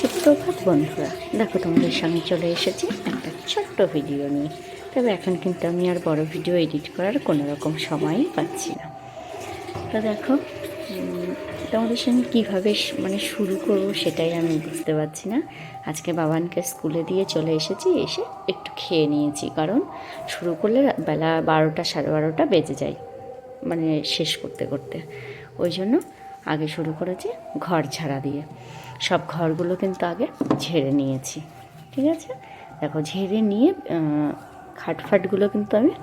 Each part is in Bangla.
সুপ্রভাত বন্ধুরা, দেখো তোমাদের সঙ্গে চলে এসেছি একটা ছোট্ট ভিডিও নিয়ে। তবে এখন কিন্তু আমি আর বড় ভিডিও এডিট করার কোনো রকম সময়ই পাচ্ছি না। তো দেখো, তোমাদের সঙ্গে কীভাবে মানে শুরু করব সেটাই আমি বুঝতে পারছি না। আজকে বাবানকে স্কুলে দিয়ে চলে এসেছি, এসে একটু খেয়ে নিয়েছি, কারণ শুরু করলে বেলা 12টা 12:30 বেজে যায়, মানে শেষ করতে করতে। ওই জন্য আগে শুরু করেছি ঘর ঝাড়া দিয়ে। সব ঘরগুলো কিন্তু আগে ঝেড়ে নিয়েছি, ঠিক আছে। দেখো, ঝেড়ে নিয়ে খাটফাটগুলো কিন্তু আমি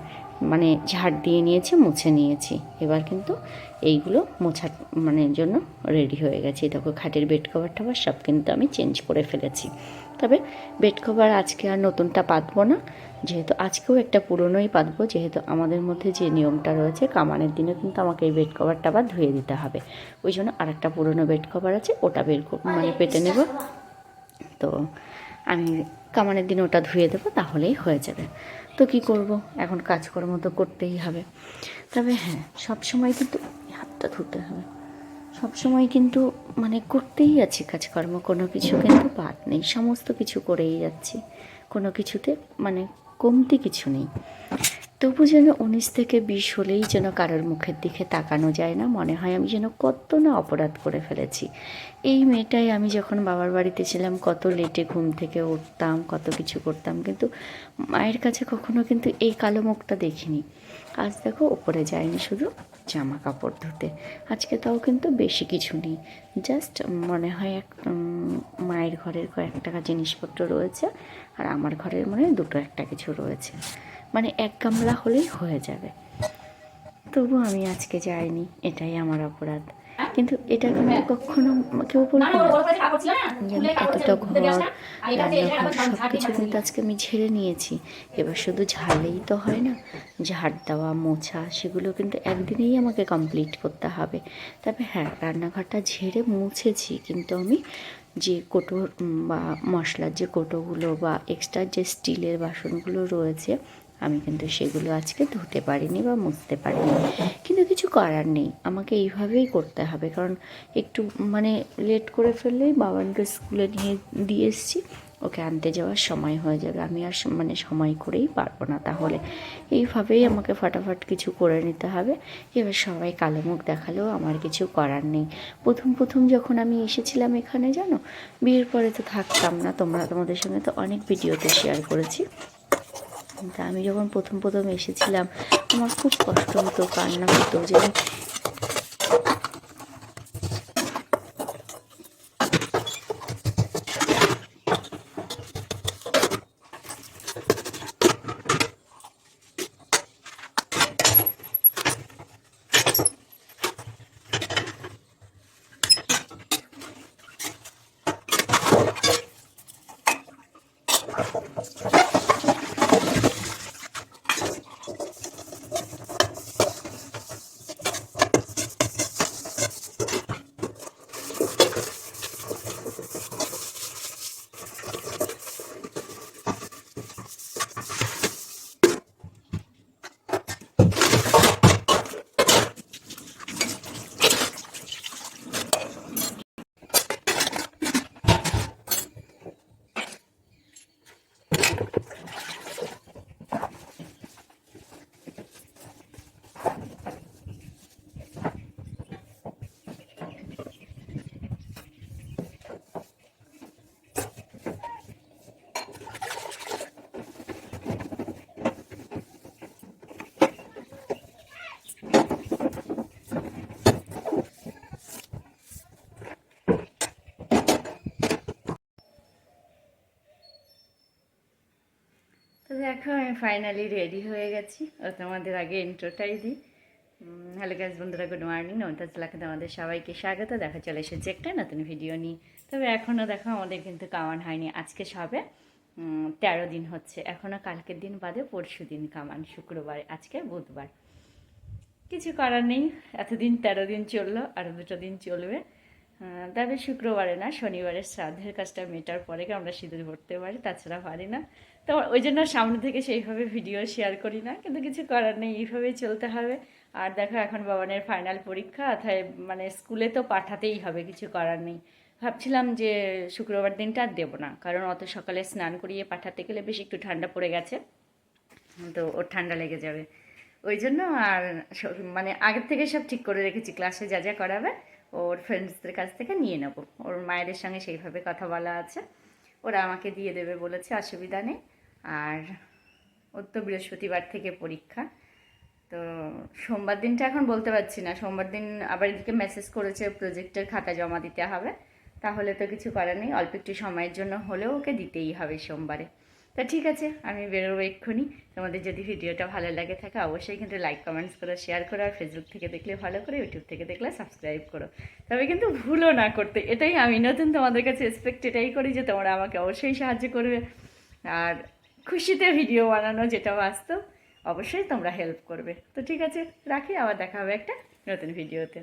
মানে ঝাড় দিয়ে নিয়েছি, মুছে নিয়েছি। এবার কিন্তু এইগুলো মোছার মানে জন্য রেডি হয়ে গেছে। দেখো, খাটের বেড কভার টভার সব কিন্তু আমি চেঞ্জ করে ফেলেছি। তবে বেড কভার আজকে আর নতুনটা পাতবো না, যেহেতু আজকেও একটা পুরনোই পাতবো, যেহেতু আমাদের মধ্যে যে নিয়মটা রয়েছে কামানের দিনে কিন্তু আমাকে এই বেড কভারটা আবার ধুয়ে দিতে হবে। ওই জন্য আর একটা পুরনো বেড কভার আছে, ওটা মানে পেতে নেব। তো আমি কামানের দিনে ওটা ধুয়ে দেবো, তাহলেই হয়ে যাবে। তো কি করব, এখন কাজকর্ম তো করতেই হবে। তবে হ্যাঁ, সবসময় কিন্তু হাতটা ধুতে হবে, সবসময় কিন্তু মানে করতেই আছি কাজকর্ম, কোনো কিছু কিন্তু বাদ নেই, সমস্ত কিছু করেই যাচ্ছি, কোনো কিছুতে মানে কমতি কিছু নেই। তবু যেন 19 থেকে 20 হলেই যেন কারোর মুখের দিকে তাকানো যায় না, মনে হয় আমি যেন কত না অপরাধ করে ফেলেছি। এই মেয়েটাই আমি যখন বাবার বাড়িতে ছিলাম কত লেটে ঘুম থেকে উঠতাম, কত কিছু করতাম, কিন্তু মায়ের কাছে কখনো কিন্তু এই কালো মুখটা দেখিনি। আজ দেখো, ওপরে যায়নি শুধু জামা কাপড় ধুতে, আজকে তাও কিন্তু বেশি কিছু নেই, জাস্ট মনে হয় মায়ের ঘরের কয়েক টাকা জিনিসপত্র রয়েছে, আর আমার ঘরের মনে হয় দুটো একটা কিছু রয়েছে, মানে এক গামলা হলেই হয়ে যাবে। তবু আমি আজকে যাইনি, এটাই আমার অপরাধ। কিন্তু এটা কিন্তু কখনো কেউ বলবে না যে আমি এতটা ঘর, রান্নাঘর সব কিছু কিন্তু আজকে আমি ঝেড়ে নিয়েছি। এবার শুধু ঝাড়লেই তো হয় না, ঝাড় দেওয়া মোছা সেগুলো কিন্তু একদিনেই আমাকে কমপ্লিট করতে হবে। তবে হ্যাঁ, রান্নাঘরটা ঝেড়ে মুছেছি, কিন্তু আমি যে কোটো বা মশলার যে কোটোগুলো বা এক্সট্রা যে স্টিলের বাসনগুলো রয়েছে, আমি কিন্তু সেগুলো আজকে ধুতে পারিনি বা মুছতে পারিনি। কিন্তু কিছু করার নেই, আমাকে এইভাবেই করতে হবে, কারণ একটু মানে লেট করে ফেললেই বাবানকে স্কুলে নিয়ে দিয়ে এসেছি, ওকে আনতে যাওয়ার সময় হয়ে যাবে, আমি আর মানে সময় করেই পারবো না। তাহলে এইভাবেই আমাকে ফাটাফাট কিছু করে নিতে হবে। এবার সবাই কালো মুখ দেখালেও আমার কিছু করার নেই। প্রথম প্রথম যখন আমি এসেছিলাম এখানে, জানো, বিয়ের পরে তো থাকতাম না, তোমাদের সঙ্গে তো অনেক ভিডিওতে শেয়ার করেছি। তা আমি যখন প্রথম প্রথম এসেছিলাম, আমার খুব কষ্ট হতো, কান্না হতো যে তো দেখো, আমি ফাইনালি রেডি হয়ে গেছি। ও তোমাদের আগে ইন্ট্রোটাই দিই। হ্যালো গাইস, বন্ধুরা, গুড মর্নিং। নমিতা লাখে তোমাদের সবাইকে স্বাগত। দেখা চলে এসেছে একটা নতুন ভিডিও নিয়ে। তবে এখনও দেখো আমাদের কিন্তু কামান হয়নি, আজকে সবে 13 দিন হচ্ছে, এখনও কালকের দিন বাদে পরশু দিন কামান, শুক্রবার, আজকে বুধবার। কিছু করার নেই, এতদিন 13 দিন চললো, আরও 2 দিন চলবে। তবে শুক্রবারে না, শনিবারের শ্রাদ্ধের কাজটা মেটার পরে আমরা সিঁদুর ভরতে পারি, তাছাড়া পারি না। তো ওই জন্য সামনে থেকে সেইভাবে ভিডিও শেয়ার করি না, কিন্তু কিছু করার নেই, এইভাবেই চলতে হবে। আর দেখো, এখন বাবানের ফাইনাল পরীক্ষা, তাই মানে স্কুলে তো পাঠাতেই হবে, কিছু করার নেই। ভাবছিলাম যে শুক্রবার দিনটা আর দেবো না, কারণ অত সকালে স্নান করিয়ে পাঠাতে গেলে বেশ একটু ঠান্ডা পড়ে গেছে, তো ওর ঠান্ডা লেগে যাবে। ওই জন্য আর মানে আগের থেকে সব ঠিক করে রেখেছি, ক্লাসে যা যা করাবে ওর ফ্রেন্ডসদের কাছ থেকে নিয়ে নেব। ওর মায়েদের সঙ্গে সেইভাবে কথা বলা আছে, ওরা আমাকে দিয়ে দেবে বলেছে, অসুবিধা নেই। আর ওর তো বৃহস্পতিবার থেকে পরীক্ষা, তো সোমবার দিনটা এখন বলতে পারছি না। সোমবার দিন আবার এদিকে মেসেজ করেছে প্রজেক্টের খাতা জমা দিতে হবে, তাহলে তো কিছু করার নেই, অল্প একটু সময়ের জন্য হলেও ওকে দিতেই হবে সোমবারে। তা ঠিক আছে, আমি বেরোবো এক্ষুনি। তোমাদের যদি ভিডিওটা ভালো লাগে থাকে অবশ্যই কিন্তু লাইক কমেন্টস করো, শেয়ার করো, আর ফেসবুক থেকে দেখলে ফলো করো, ইউটিউব থেকে দেখলে সাবস্ক্রাইব করো। তবে কিন্তু ভুলো না করতে, এটাই আমি নতুন তোমাদের কাছে এক্সপেক্ট এটাই করি যে তোমরা আমাকে অবশ্যই সাহায্য করবে, আর খুশিতে ভিডিও বানানো যেটা বাস্তব অবশ্যই তোমরা হেল্প করবে। তো ঠিক আছে, রাখি, আবার দেখা হবে একটা নতুন ভিডিওতে।